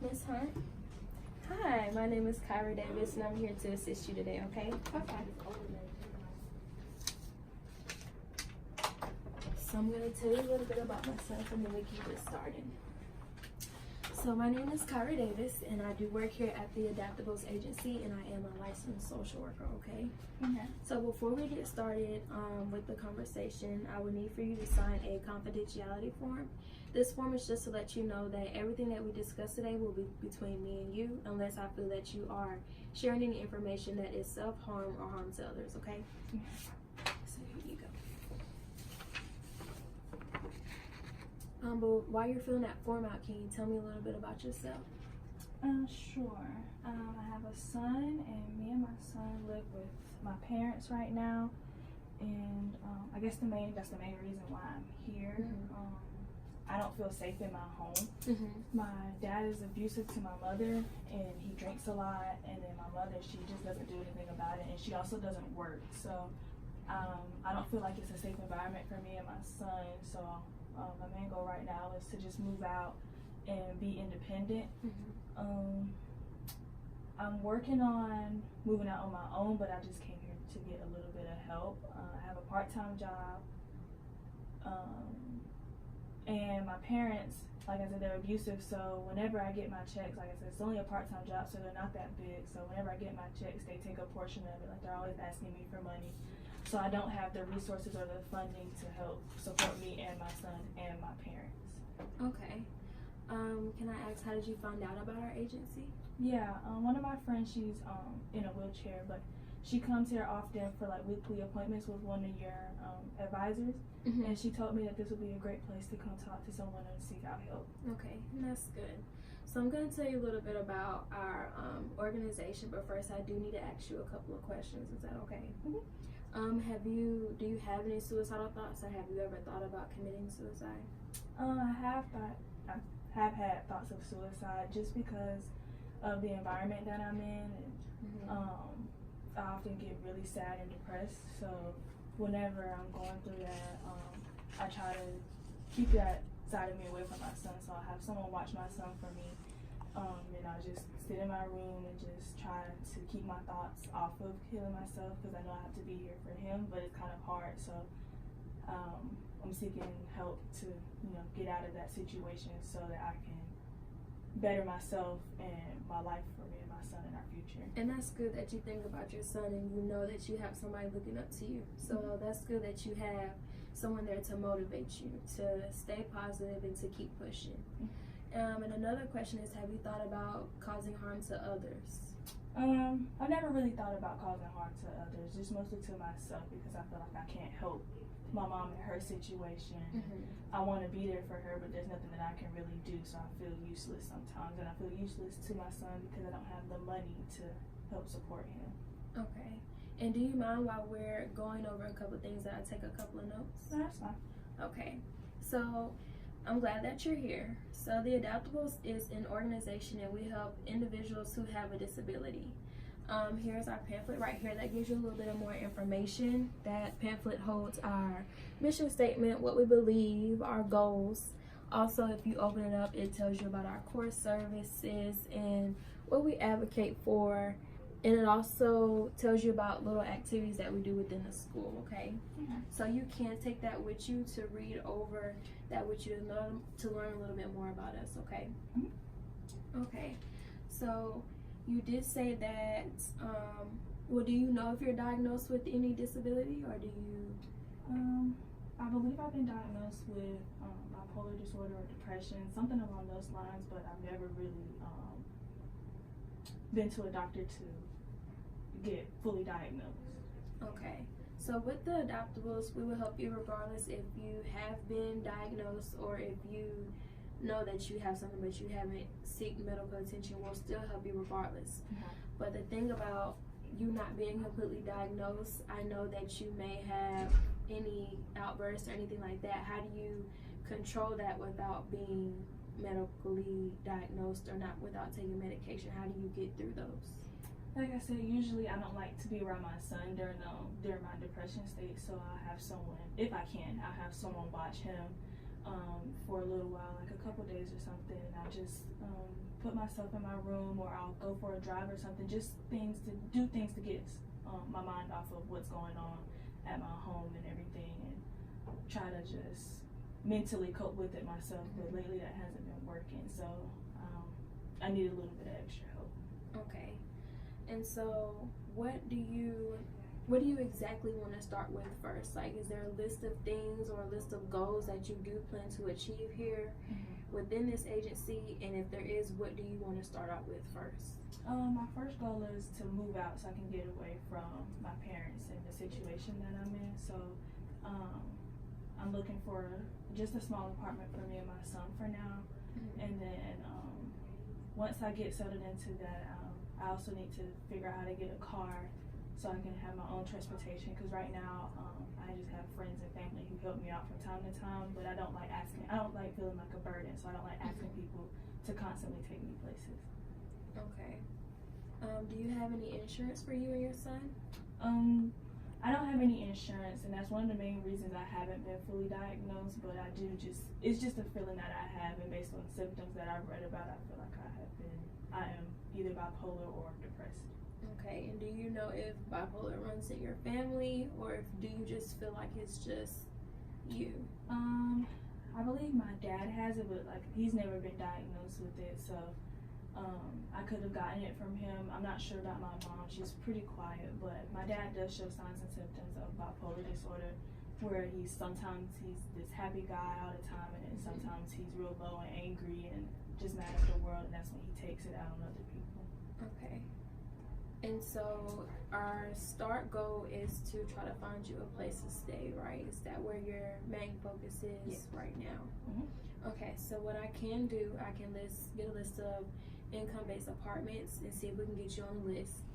Miss Hunt. Hi, my name is Kyra.Davis, and I'm here to assist you today, okay? Okay. So I'm going to tell you a little bit about myself, and then we can get started. So my name is Kyra.Davis, and I do work here at the Adaptables Agency, and I am a licensed social worker, okay? Okay. So before we get started with the conversation, I would need for you to sign a confidentiality form. This form is just to let you know that everything that we discuss today will be between me and you, unless I feel that you are sharing any information that is self-harm or harm to others, okay? So here you go. But while you're filling that form out, can you tell me a little bit about yourself? Sure. I have a son, and me and my son live with my parents right now, and I guess that's the main reason why I'm here. I don't feel safe in my home. My dad is abusive to my mother, and he drinks a lot, and then my mother, she just doesn't do anything about it, and she also doesn't work. So I don't feel like it's a safe environment for me and my son. So my main goal right now is to just move out and be independent. I'm working on moving out on my own, but I just came here to get a little bit of help. I have a part-time job, and my parents, like I said, they're abusive, so whenever I get my checks, like I said, it's only a part-time job, so they're not that big, so whenever I get my checks, they take a portion of it. Like, they're always asking me for money, so I don't have the resources or the funding to help support me and my son and my parents. Okay. Can I ask, how did you find out about our agency? Yeah, one of my friends, she's in a wheelchair, but she comes here often for like weekly appointments with one of your advisors, and she told me that this would be a great place to come talk to someone and seek out help. Okay, that's good. So I'm going to tell you a little bit about our organization, but first I do need to ask you a couple of questions. Is that okay? Do you have any suicidal thoughts, or have you ever thought about committing suicide? I have had thoughts of suicide just because of the environment that I'm in, and I often get really sad and depressed. So whenever I'm going through that, I try to keep that side of me away from my son. So I have someone watch my son for me, and I just sit in my room and just try to keep my thoughts off of killing myself, because I know I have to be here for him, but it's kind of hard. So I'm seeking help to get out of that situation so that I can better myself and my life for me and my son in our future. And that's good that you think about your son and you know that you have somebody looking up to you. So that's good that you have someone there to motivate you to stay positive and to keep pushing. And another question is, have you thought about causing harm to others? I never really thought about causing harm to others, just mostly to myself, because I feel like I can't help my mom in her situation. I want to be there for her, but there's nothing that I can really do, so I feel useless sometimes, and I feel useless to my son because I don't have the money to help support him. Okay. And do you mind, while we're going over a couple of things, that I take a couple of notes? No, that's fine. Okay. So I'm glad that you're here. So the Adaptables is an organization, and we help individuals who have a disability. Here's our pamphlet right here that gives you a little bit of more information. That pamphlet holds our mission statement, what we believe, our goals. Also, if you open it up, it tells you about our core services and what we advocate for. And it also tells you about little activities that we do within the school, okay? So you can take that with you to read over that with you to learn a little bit more about us, okay? Okay, so you did say that, well, do you know if you're diagnosed with any disability, or do you? I believe I've been diagnosed with bipolar disorder or depression, something along those lines, but I've never really been to a doctor to get fully diagnosed. Okay, so with the Adaptables, we will help you regardless if you have been diagnosed or if you know that you have something but you haven't seek medical attention. We'll still help you regardless. But the thing about you not being completely diagnosed, I know that you may have any outbursts or anything like that. How do you control that without being medically diagnosed, or not without taking medication? How do you get through those? Like I said, usually I don't like to be around my son during my depression state, so I have someone, if I can, I have someone watch him for for a little while, like a couple days or something, and I just put myself in my room, or I'll go for a drive or something, just things to get my mind off of what's going on at my home and everything, and try to just mentally cope with it myself. But lately that hasn't been working, so I need a little bit of extra help. Okay. And so what do you exactly want to start with first? Like, is there a list of things or a list of goals that you do plan to achieve here within this agency? And if there is, what do you want to start out with first? My first goal is to move out so I can get away from my parents and the situation that I'm in. So I'm looking for just a small apartment for me and my son for now. And then once I get settled into that, I also need to figure out how to get a car so I can have my own transportation, because right now I just have friends and family who help me out from time to time, but I don't like feeling like a burden, so I don't like asking people to constantly take me places. Okay. Do you have any insurance for you and your son? I don't have any insurance, and that's one of the main reasons I haven't been fully diagnosed, but it's just a feeling that I have, and based on the symptoms that I've read about, I feel like I am either bipolar or depressed. Okay, and do you know if bipolar runs in your family, or if do you just feel like it's just you? I believe my dad has it, but like he's never been diagnosed with it, so I could have gotten it from him. I'm not sure about my mom. She's pretty quiet, but my dad does show signs and symptoms of bipolar disorder, where sometimes he's this happy guy all the time, and then sometimes he's real low and angry and just mad at the world, and that's when he takes it out on other people. Okay. And so our start goal is to try to find you a place to stay, right? Is that where your main focus is right now? Okay, so what I can do, I can get a list of income-based apartments and see if we can get you on the list.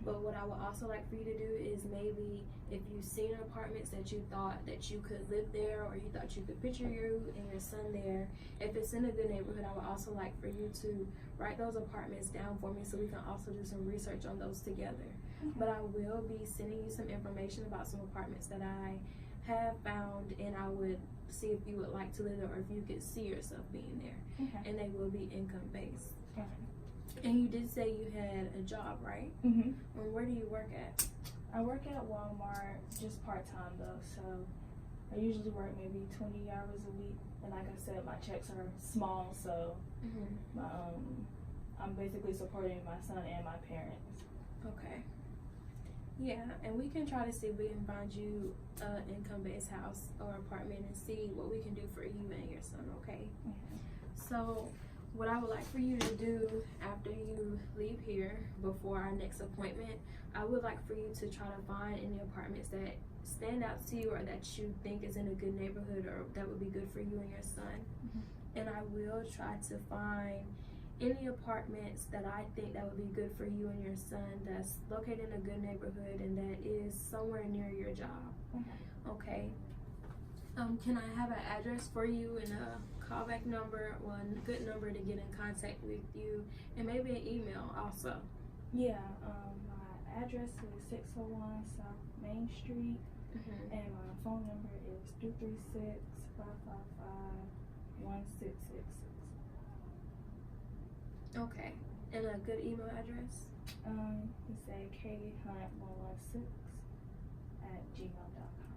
But what I would also like for you to do is, maybe if you've seen apartments that you thought that you could live there, or you thought you could picture you and your son there, if it's in a good neighborhood, I would also like for you to write those apartments down for me so we can also do some research on those together. But I will be sending you some information about some apartments that I have found, and I would see if you would like to live there, or if you could see yourself being there. And they will be income-based. And you did say you had a job, right? Well, where do you work at? I work at Walmart, just part-time though, so I usually work maybe 20 hours a week, and like I said, my checks are small, so I'm basically supporting my son and my parents. Okay. Yeah, and we can try to see if we can find you an income-based house or apartment and see what we can do for you and your son, okay? So what I would like for you to do after you leave here, before our next appointment, I would like for you to try to find any apartments that stand out to you, or that you think is in a good neighborhood, or that would be good for you and your son. And I will try to find any apartments that I think that would be good for you and your son, that's located in a good neighborhood and that is somewhere near your job. Okay. Can I have an address for you and a callback number, one good number to get in contact with you, and maybe an email also? Yeah, my address is 601 South Main Street, and my phone number is 236-555-1666. Okay, and a good email address? It's a khunt116@gmail.com.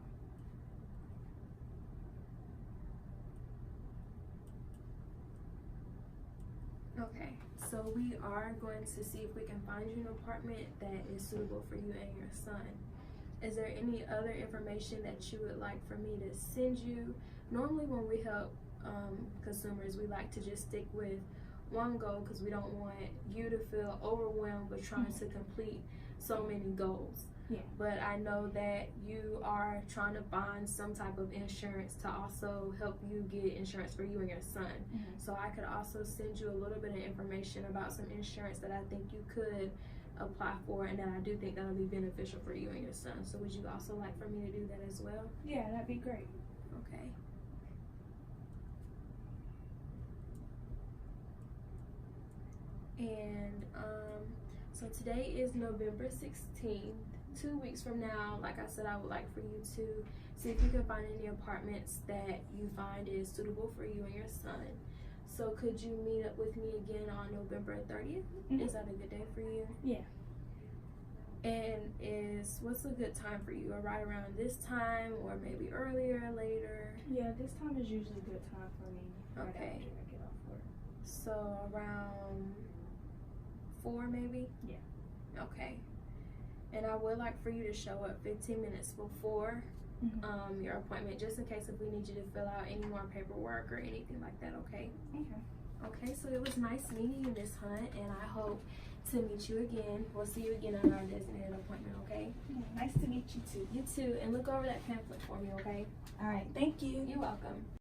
Okay, so we are going to see if we can find you an apartment that is suitable for you and your son. Is there any other information that you would like for me to send you? Normally when we help consumers, we like to just stick with one goal, because we don't want you to feel overwhelmed with trying to complete so many goals. But I know that you are trying to find some type of insurance to also help you get insurance for you and your son. So I could also send you a little bit of information about some insurance that I think you could apply for, and that I do think that will be beneficial for you and your son. So would you also like for me to do that as well? Yeah, that'd be great. Okay. And so today is November 16th. 2 weeks from now, like I said, I would like for you to See if you can find any apartments that you find is suitable for you and your son. So could you meet up with me again on November 30th? Mhm. Is that a good day for you? Yeah. And what's a good time for you? Or right around this time, or maybe earlier, later? Yeah, this time is usually a good time for me. Right Okay. after I get off work. So around 4 maybe? Yeah. Okay. And I would like for you to show up 15 minutes before your appointment, just in case if we need you to fill out any more paperwork or anything like that, okay? Okay. Okay, so it was nice meeting you, Miss Hunt, and I hope to meet you again. We'll see you again on our designated appointment, okay? Yeah, nice to meet you too. You too, and look over that pamphlet for me, okay? All right. Thank you. You're welcome.